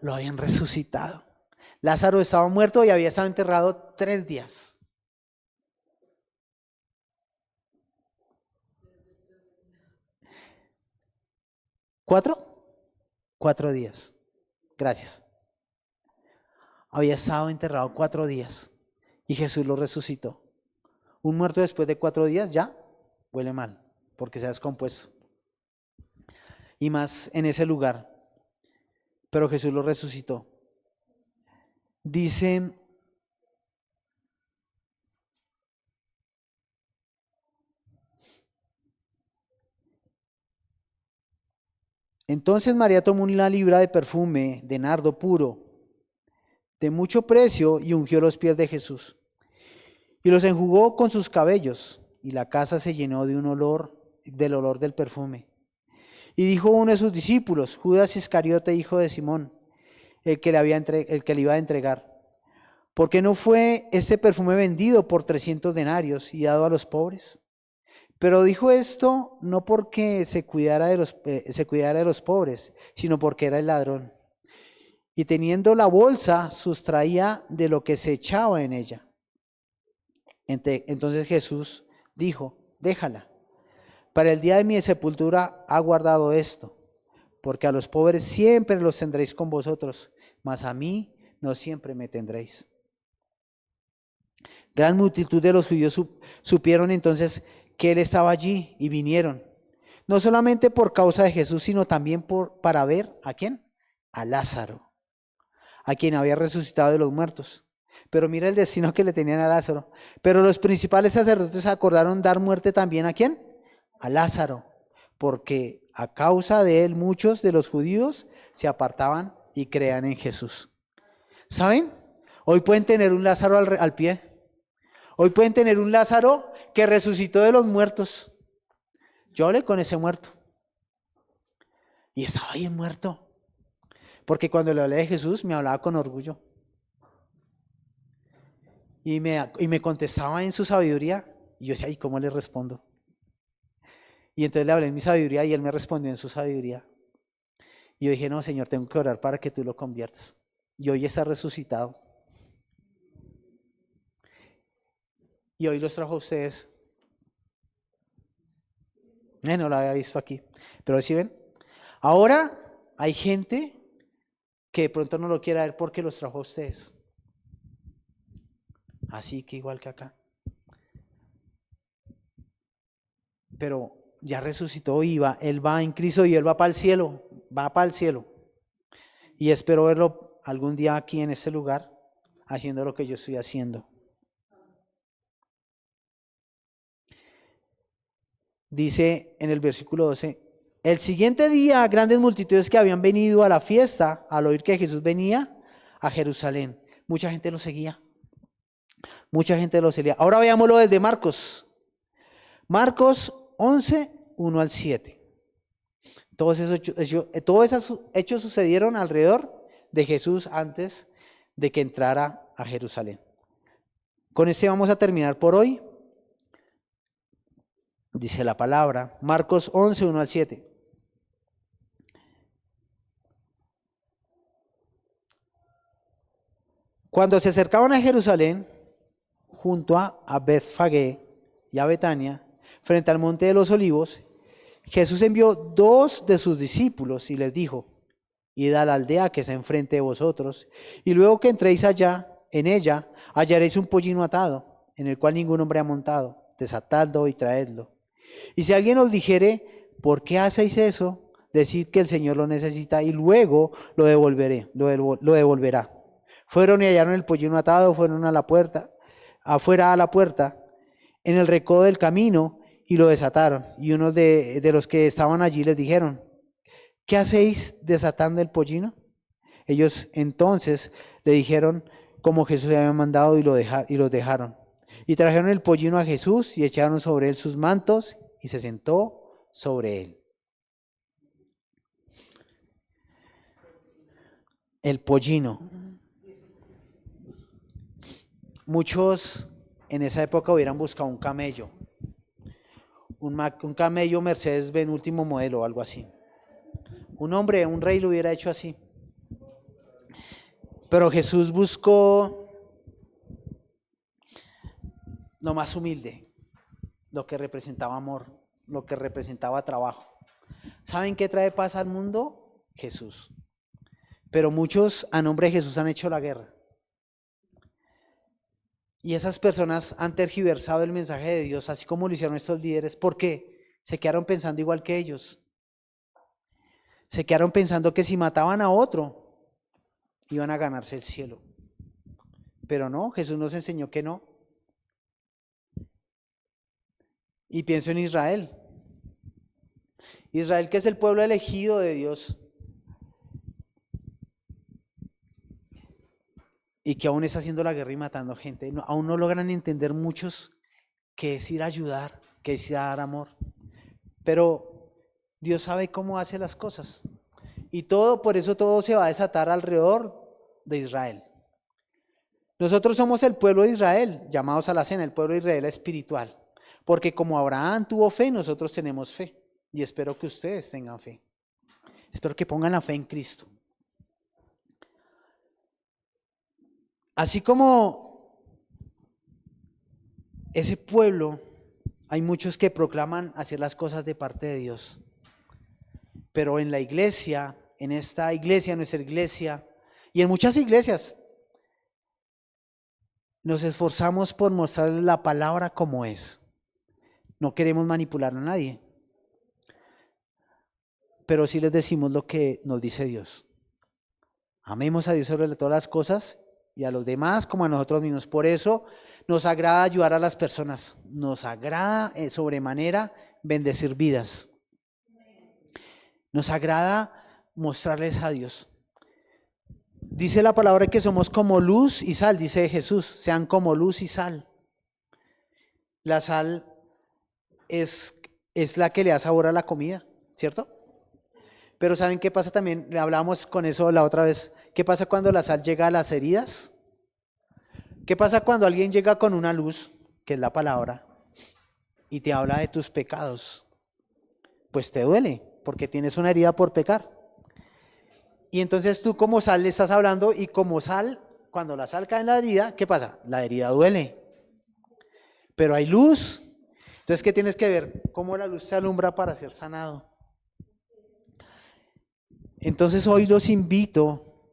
Lo habían resucitado. Lázaro estaba muerto y había estado enterrado 3 días. ¿4 días. Gracias. Había estado enterrado 4 días y Jesús lo resucitó. Un muerto después de 4 días ya huele mal porque se ha descompuesto. Y más en ese lugar. Pero Jesús lo resucitó. Dice, entonces María tomó una libra de perfume de nardo puro, de mucho precio, y ungió los pies de Jesús. Y los enjugó con sus cabellos, y la casa se llenó del olor del perfume. Y dijo uno de sus discípulos, Judas Iscariote, hijo de Simón, el que le iba a entregar, ¿por qué no fue este perfume vendido por 300 denarios y dado a los pobres? Pero dijo esto no porque se cuidara de los pobres, sino porque era el ladrón. Y teniendo la bolsa, sustraía de lo que se echaba en ella. Entonces Jesús dijo, déjala. Para el día de mi sepultura ha guardado esto, porque a los pobres siempre los tendréis con vosotros, mas a mí no siempre me tendréis. Gran multitud de los judíos supieron entonces que él estaba allí y vinieron, no solamente por causa de Jesús, sino también para ver ¿a quién? A Lázaro, a quien había resucitado de los muertos. Pero mira el destino que le tenían a Lázaro. Pero los principales sacerdotes acordaron dar muerte también ¿a quién? A Lázaro, porque a causa de él muchos de los judíos se apartaban y creían en Jesús. ¿Saben? Hoy pueden tener un Lázaro al pie. Hoy pueden tener un Lázaro que resucitó de los muertos. Yo hablé con ese muerto. Y estaba bien muerto. Porque cuando le hablé de Jesús me hablaba con orgullo. Y me contestaba en su sabiduría. Y yo decía, ¿y cómo le respondo? Y entonces le hablé en mi sabiduría y él me respondió en su sabiduría. Y yo dije, no, Señor, tengo que orar para que tú lo conviertas. Y hoy está resucitado. Y hoy los trajo a ustedes. No lo había visto aquí. Pero ¿sí ven? Ahora hay gente que de pronto no lo quiere ver porque los trajo a ustedes. Así que igual que acá. Pero ya resucitó y él va en Cristo y él va para el cielo. Va para el cielo. Y espero verlo algún día aquí en este lugar haciendo lo que yo estoy haciendo. Dice en el versículo 12, el siguiente día grandes multitudes que habían venido a la fiesta al oír que Jesús venía a Jerusalén. Mucha gente lo seguía. Mucha gente lo seguía. Ahora veámoslo desde Marcos. Marcos 11, 1 al 7. Todos esos hechos sucedieron alrededor de Jesús antes de que entrara a Jerusalén. Con este vamos a terminar por hoy. Dice la palabra, Marcos 11, 1 al 7. Cuando se acercaban a Jerusalén, junto a Betfagé y a Betania, frente al monte de los olivos, Jesús envió 2 de sus discípulos y les dijo, id a la aldea que está enfrente de vosotros, y luego que entréis allá, en ella, hallaréis un pollino atado, en el cual ningún hombre ha montado, desatadlo y traedlo. Y si alguien os dijere, ¿por qué hacéis eso? Decid que el Señor lo necesita y luego lo devolverá. Fueron y hallaron el pollino atado, fueron a la puerta, afuera a la puerta, en el recodo del camino, y lo desataron. Y unos de los que estaban allí les dijeron, ¿qué hacéis desatando el pollino? Ellos entonces le dijeron como Jesús le había mandado y los dejaron. Y trajeron el pollino a Jesús y echaron sobre él sus mantos y se sentó sobre él. El pollino. Muchos en esa época hubieran buscado un camello. Un camello Mercedes-Benz último modelo o algo así. Un hombre, un rey lo hubiera hecho así. Pero Jesús buscó lo más humilde, lo que representaba amor, lo que representaba trabajo. ¿Saben qué trae paz al mundo? Jesús. Pero muchos a nombre de Jesús han hecho la guerra. Y esas personas han tergiversado el mensaje de Dios, así como lo hicieron estos líderes, porque se quedaron pensando igual que ellos. Se quedaron pensando que si mataban a otro, iban a ganarse el cielo. Pero no, Jesús nos enseñó que no. Y pienso en Israel. Israel, que es el pueblo elegido de Dios. Y que aún está haciendo la guerra y matando gente. Aún no logran entender muchos que es ir a ayudar, que es ir a dar amor. Pero Dios sabe cómo hace las cosas. Y por eso todo se va a desatar alrededor de Israel. Nosotros somos el pueblo de Israel, llamados a la cena, el pueblo de Israel espiritual. Porque como Abraham tuvo fe, nosotros tenemos fe. Y espero que ustedes tengan fe. Espero que pongan la fe en Cristo. Así como ese pueblo, hay muchos que proclaman hacer las cosas de parte de Dios. Pero en la iglesia, en esta iglesia, nuestra iglesia, y en muchas iglesias, nos esforzamos por mostrarles la palabra como es. No queremos manipular a nadie. Pero sí les decimos lo que nos dice Dios. Amemos a Dios sobre todas las cosas y a los demás como a nosotros mismos. Por eso nos agrada ayudar a las personas. Nos agrada sobremanera bendecir vidas. Nos agrada mostrarles a Dios. Dice la palabra que somos como luz y sal, dice Jesús, sean como luz y sal. La sal es la que le da sabor a la comida, ¿cierto? Pero ¿saben qué pasa también? Hablábamos con eso la otra vez. ¿Qué pasa cuando la sal llega a las heridas? ¿Qué pasa cuando alguien llega con una luz, que es la palabra, y te habla de tus pecados? Pues te duele, porque tienes una herida por pecar. Y entonces tú como sal le estás hablando y como sal, cuando la sal cae en la herida, ¿qué pasa? La herida duele. Pero hay luz. Entonces, ¿qué tienes que ver? Cómo la luz te alumbra para ser sanado. Entonces hoy los invito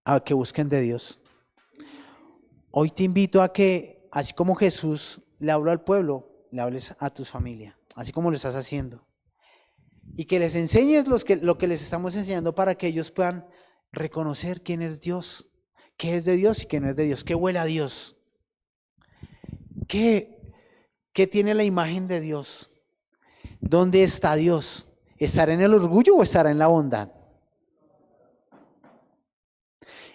a que busquen de Dios. Hoy te invito a que, así como Jesús le habló al pueblo, le hables a tu familia, así como lo estás haciendo. Y que les enseñes lo que les estamos enseñando para que ellos puedan reconocer quién es Dios, qué es de Dios y qué no es de Dios, qué huele a Dios, qué tiene la imagen de Dios, dónde está Dios, ¿estará en el orgullo o estará en la bondad?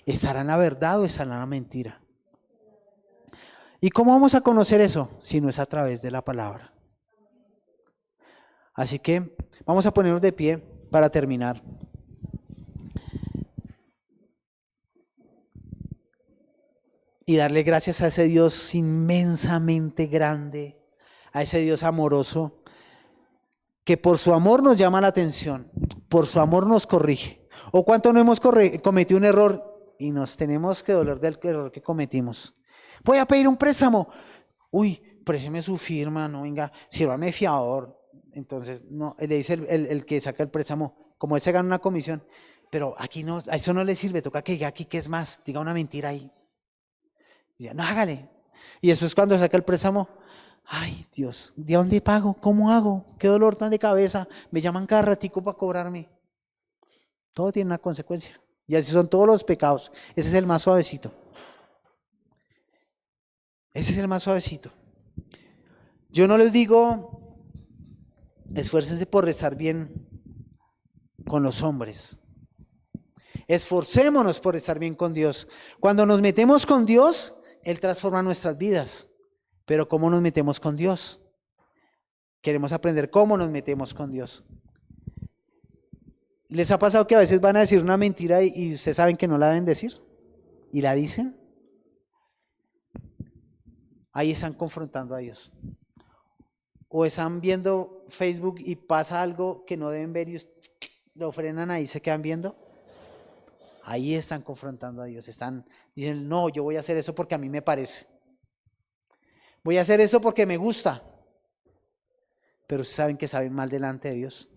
¿Estará en la verdad o estará en la mentira? ¿Y cómo vamos a conocer eso? Si no es a través de la palabra. Así que vamos a ponernos de pie para terminar. Y darle gracias a ese Dios inmensamente grande, a ese Dios amoroso, que por su amor nos llama la atención, por su amor nos corrige. ¿O cuánto no hemos cometido un error y nos tenemos que doler del error que cometimos? Voy a pedir un préstamo. Uy, présteme su firma, no venga, sírvame fiador. Entonces, no, le dice el que saca el préstamo, como él se gana una comisión, pero aquí no, a eso no le sirve, toca que diga aquí que es más, diga una mentira ahí. Dice, no, hágale. Y después cuando saca el préstamo, Ay, Dios, ¿de dónde pago? ¿Cómo hago? ¿Qué dolor tan de cabeza? Me llaman cada ratico para cobrarme. Todo tiene una consecuencia. Y así son todos los pecados. Ese es el más suavecito. Ese es el más suavecito. Yo no les digo, esfuércense por estar bien con los hombres. Esforcémonos por estar bien con Dios. Cuando nos metemos con Dios, Él transforma nuestras vidas. Pero ¿cómo nos metemos con Dios? Queremos aprender cómo nos metemos con Dios. ¿Les ha pasado que a veces van a decir una mentira y ustedes saben que no la deben decir? ¿Y la dicen? Ahí están confrontando a Dios. O están viendo Facebook y pasa algo que no deben ver y lo frenan ahí, se quedan viendo. Ahí están confrontando a Dios. Dicen, no, yo voy a hacer eso porque a mí me parece. Voy a hacer eso porque me gusta. Pero ustedes saben que saben mal delante de Dios.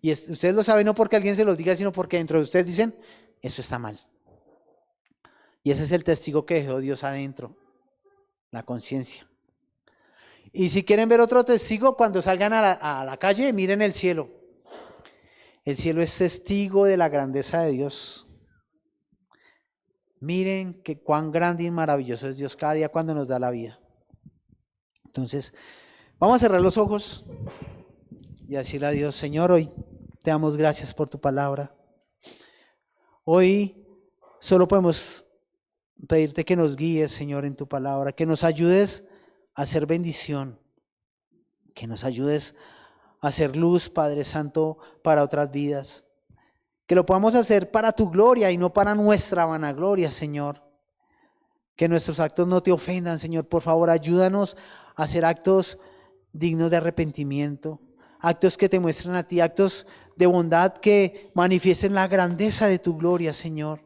Y ustedes lo saben no porque alguien se los diga, sino porque dentro de ustedes dicen, eso está mal. Y ese es el testigo que dejó Dios adentro, la conciencia. Y si quieren ver otro testigo, cuando salgan a la calle, miren el cielo. El cielo es testigo de la grandeza de Dios. Miren que cuán grande y maravilloso es Dios cada día cuando nos da la vida. Entonces, vamos a cerrar los ojos y a decirle a Dios, Señor, hoy te damos gracias por tu palabra. Hoy solo podemos pedirte que nos guíes, Señor, en tu palabra, que nos ayudes a hacer bendición, que nos ayudes a hacer luz, Padre Santo, para otras vidas. Que lo podamos hacer para tu gloria y no para nuestra vanagloria, Señor. Que nuestros actos no te ofendan, Señor. Por favor, ayúdanos a hacer actos dignos de arrepentimiento, actos que te muestren a ti, actos de bondad que manifiesten la grandeza de tu gloria, Señor.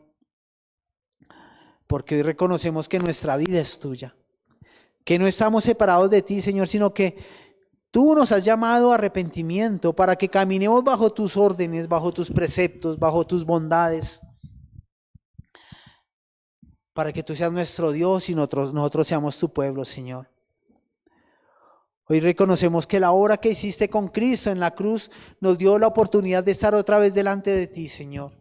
Porque hoy reconocemos que nuestra vida es tuya, que no estamos separados de ti, Señor, sino que tú nos has llamado a arrepentimiento para que caminemos bajo tus órdenes, bajo tus preceptos, bajo tus bondades, para que tú seas nuestro Dios y nosotros seamos tu pueblo, Señor. Hoy reconocemos que la obra que hiciste con Cristo en la cruz nos dio la oportunidad de estar otra vez delante de ti, Señor.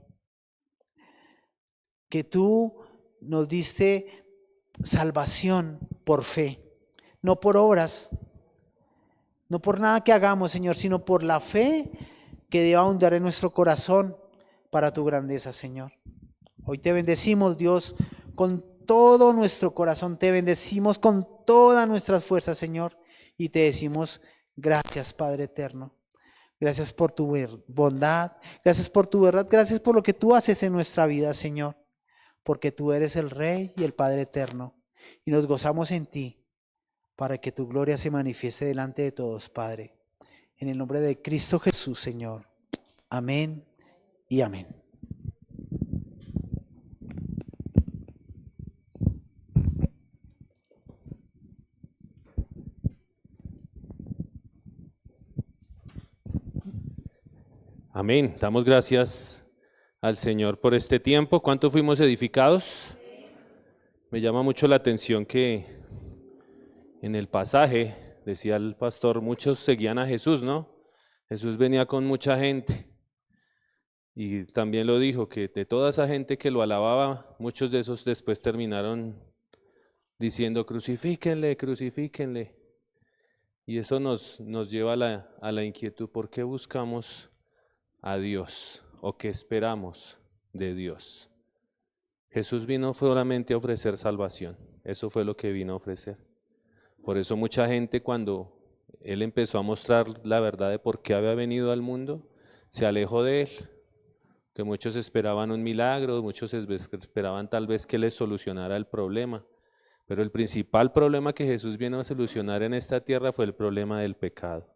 Que tú nos diste salvación por fe, no por obras, no por nada que hagamos, Señor, sino por la fe que debe ahondar en nuestro corazón para tu grandeza, Señor. Hoy te bendecimos, Dios, con todo nuestro corazón, te bendecimos con todas nuestras fuerzas, Señor, y te decimos gracias, Padre eterno. Gracias por tu bondad, gracias por tu verdad, gracias por lo que tú haces en nuestra vida, Señor, porque tú eres el Rey y el Padre eterno, y nos gozamos en ti, para que tu gloria se manifieste delante de todos, Padre. En el nombre de Cristo Jesús, Señor. Amén y amén. Amén. Damos gracias al Señor por este tiempo. ¿Cuánto fuimos edificados? Me llama mucho la atención que en el pasaje, decía el pastor, muchos seguían a Jesús, ¿no? Jesús venía con mucha gente y también lo dijo, que de toda esa gente que lo alababa, muchos de esos después terminaron diciendo, crucifíquenle, crucifíquenle. Y eso nos lleva a la inquietud, ¿por qué buscamos a Dios o qué esperamos de Dios? Jesús vino solamente a ofrecer salvación, eso fue lo que vino a ofrecer. Por eso mucha gente, cuando Él empezó a mostrar la verdad de por qué había venido al mundo, se alejó de Él, que muchos esperaban un milagro, muchos esperaban tal vez que les solucionara el problema, pero el principal problema que Jesús vino a solucionar en esta tierra fue el problema del pecado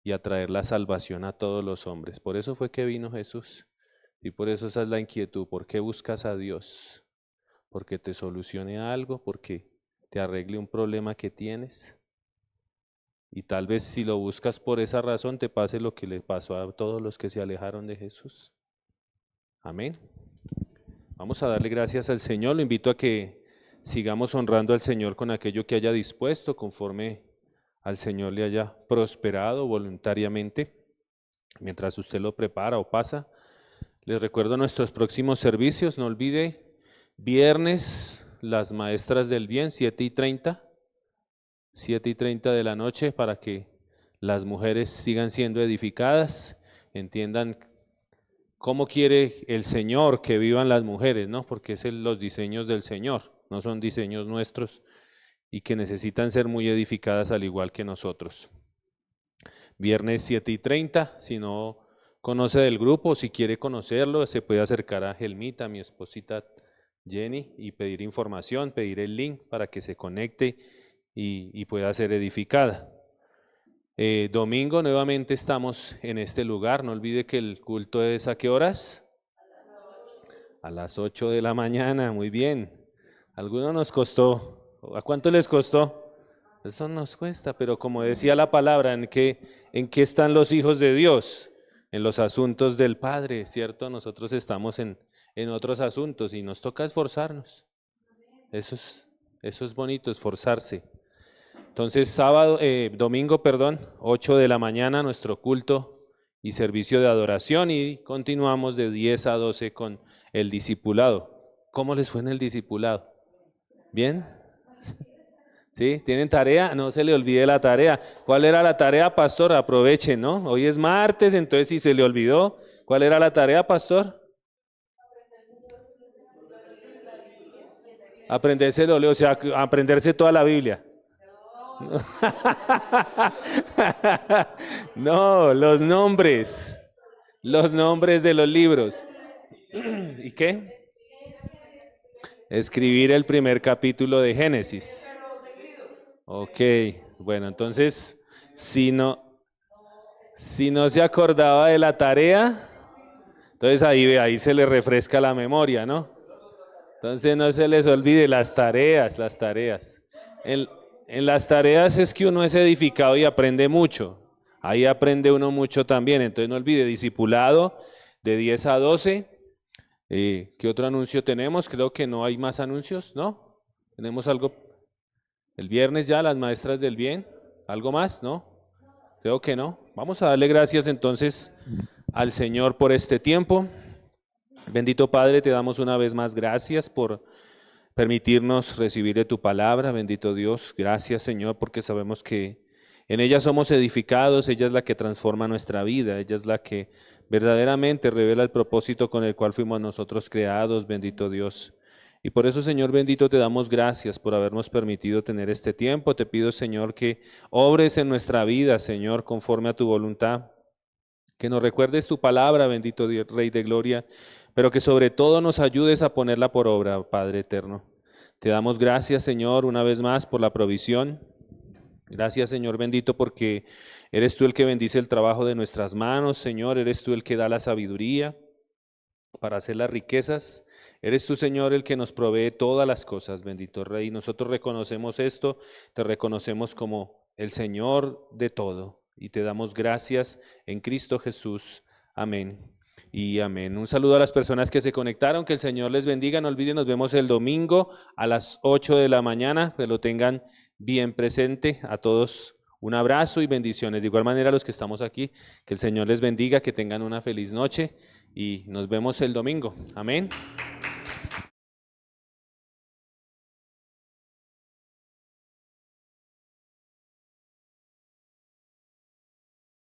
y a traer la salvación a todos los hombres. Por eso fue que vino Jesús. Y por eso esa es la inquietud. ¿Por qué buscas a Dios? ¿Porque te solucione algo? ¿Porque te arregle un problema que tienes? Y tal vez si lo buscas por esa razón te pase lo que le pasó a todos los que se alejaron de Jesús. Amén. Vamos a darle gracias al Señor. Lo invito a que sigamos honrando al Señor con aquello que haya dispuesto conforme al Señor le haya prosperado voluntariamente. Mientras usted lo prepara o pasa, les recuerdo nuestros próximos servicios. No olvide, viernes, las maestras del bien, 7:30 de la noche, para que las mujeres sigan siendo edificadas, entiendan cómo quiere el Señor que vivan las mujeres, ¿no? Porque es los diseños del Señor, no son diseños nuestros, y que necesitan ser muy edificadas al igual que nosotros. Viernes 7:30, si no conoce del grupo, si quiere conocerlo, se puede acercar a Gelmita, mi esposita Jenny, y pedir información, pedir el link para que se conecte y pueda ser edificada. Domingo nuevamente estamos en este lugar. No olvide que el culto es ¿a qué horas? A las 8 de la mañana, muy bien. ¿Alguno nos costó? ¿A cuánto les costó? Eso nos cuesta, pero como decía la palabra, ¿en qué están los hijos de Dios? En los asuntos del Padre, ¿cierto? Nosotros estamos en otros asuntos y nos toca esforzarnos. Eso es bonito, esforzarse. Entonces, domingo, 8 de la mañana, nuestro culto y servicio de adoración, y continuamos de 10 a 12 con el discipulado. ¿Cómo les fue en el discipulado? ¿Bien? ¿Sí? ¿Tienen tarea? No se le olvide la tarea. ¿Cuál era la tarea, pastor? Aprovechen, ¿no? Hoy es martes, entonces si se le olvidó, ¿cuál era la tarea, pastor? Aprenderse el oleo, o sea, aprenderse toda la Biblia. No, los nombres de los libros. ¿Y qué? Escribir el primer capítulo de Génesis. Ok, bueno, entonces, si no se acordaba de la tarea, entonces ahí se le refresca la memoria, ¿no? Entonces no se les olvide las tareas. En las tareas es que uno es edificado y aprende mucho. Ahí aprende uno mucho también. Entonces no olvide, discipulado de 10 a 12. ¿Qué otro anuncio tenemos? Creo que no hay más anuncios, ¿no? ¿Tenemos algo? El viernes ya, las maestras del bien. ¿Algo más? ¿No? Creo que no. Vamos a darle gracias entonces al Señor por este tiempo. Bendito Padre, te damos una vez más gracias por permitirnos recibir de tu palabra. Bendito Dios, gracias Señor, porque sabemos que en ella somos edificados. Ella es la que transforma nuestra vida, ella es la que verdaderamente revela el propósito con el cual fuimos nosotros creados. Bendito Dios. Y por eso, Señor bendito, te damos gracias por habernos permitido tener este tiempo. Te pido, Señor, que obres en nuestra vida, Señor, conforme a tu voluntad. Que nos recuerdes tu palabra, bendito Dios, Rey de Gloria, pero que sobre todo nos ayudes a ponerla por obra, Padre eterno. Te damos gracias, Señor, una vez más por la provisión. Gracias, Señor bendito, porque eres tú el que bendice el trabajo de nuestras manos, Señor. Eres tú el que da la sabiduría para hacer las riquezas. Eres tú, Señor, el que nos provee todas las cosas, bendito Rey. Nosotros reconocemos esto, te reconocemos como el Señor de todo y te damos gracias en Cristo Jesús. Amén y amén. Un saludo a las personas que se conectaron, que el Señor les bendiga. No olviden, nos vemos el domingo a las 8 de la mañana, que lo tengan bien presente. A todos un abrazo y bendiciones. De igual manera a los que estamos aquí, que el Señor les bendiga, que tengan una feliz noche y nos vemos el domingo. Amén.